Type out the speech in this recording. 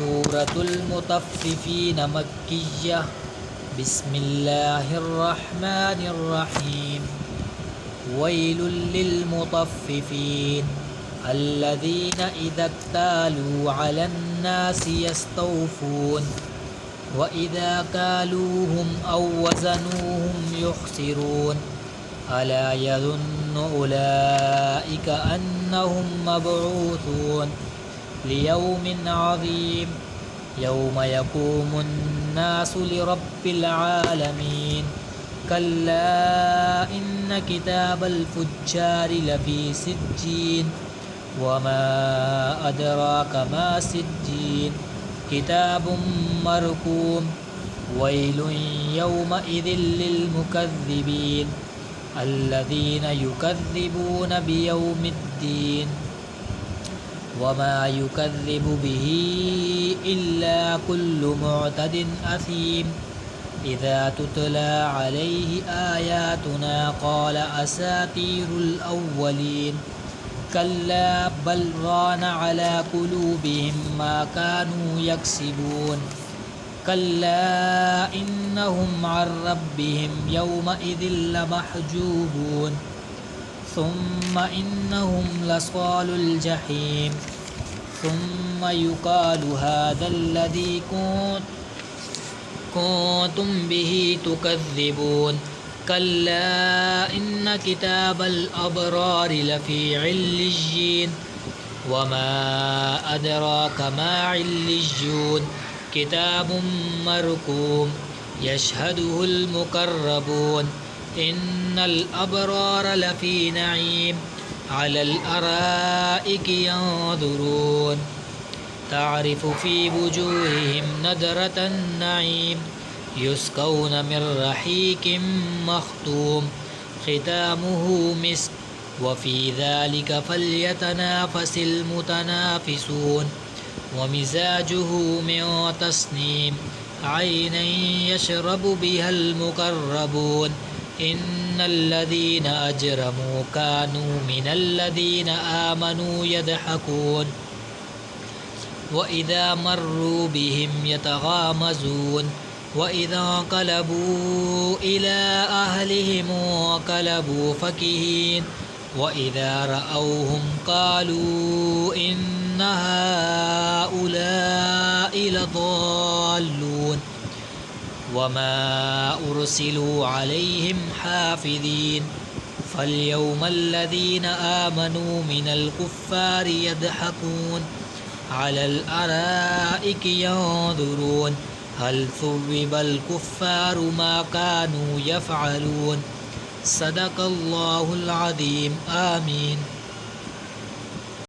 सूरतुल मुतफ़्फ़िफ़ीन मक्किय्या बिस्मिल्लाहिर रहमानिर रहीम वैलुल लिल मुतफ़्फ़िफ़ीन अल्लज़ीना इज़ा क्तालू अलन नासि यस्तौफ़ून व इज़ा कालूहुम औ वज़नूहुम युख़्सिरून अला यज़ुन्नु उलाइका अन्नहुम मबऊसून लियौमिन अज़ीम यौम यक़ूमुन्नासु लिरब्बिल आलमीन कल्ला इन्न किताबल फुज्जारि लफ़ी सिज्जीन वमा अदराक मा सिज्जीन किताबुम मरकूम वैलुन यौमइज़िल लिलमुकज़्ज़िबीन अल्लज़ीना युकज़्ज़िबून बियौमिद्दीन वमा युकज़्ज़िबु बिही इल्ला कुल्लु मुअतदिन असीम इज़ा तुतला अलैहि आयातुना क़ाल असातीरुल अव्वलीन कल्ला बल रान अला कुलूबिहिम मा कानू यक्सिबून कल्ला इन्नहुम अन रब्बिहिम यौमइज़िन लमहजूबून सुम्मा इन्नहुम लसालुल जहीम सुम्मा युक़ालु हाज़ाल्लज़ी कुन्तुम बिही तुकज़्ज़िबून कल्ला इन्न किताबल अबरारि लफ़ी इल्लिय्यीन वमा अदराक मा इल्लिय्यून किताबुम मरकूम यशहदुहुल मुक़र्रबून इन्नल अबरार लफ़ी नईम अलल अराइकि यंज़ुरून तारिफ़ु फ़ी वुजूहिहिम नज़रतन नईम युस्क़ौन मिन रहीक़िम मख़्तूम ख़ितामुहु मिस्क वफ़ी ज़ालिका फ़ल्यतनाफ़सिल मुतनाफ़िसून वमिज़ाजुहु मिन तस्नीम ऐनन यशरबु बिहल मुक़र्रबून इन्नल्लज़ीना अजरमू कानू मिनल्लज़ीना आमनू यज़हकून व इज़ा मर्रू बिहिम यतग़ामज़ून व इज़ा क़लबू इला अहलिहिम क़लबू फ़कीहीन व इज़ा रअवहुम क़ालू इन्न हाउलाइ लضالून वमा उरसिलू अलैहिम हाफ़िज़ीन फ़ल्यौमल्लज़ीना आमनू मिनल कुफ़्फ़ारि यज़हकून अलल अराइकि यंज़ुरून हल थुव्विबल कुफ़्फ़ारु मा कानू यफ़अलून सदक़ल्लाहुल अज़ीम आमीन।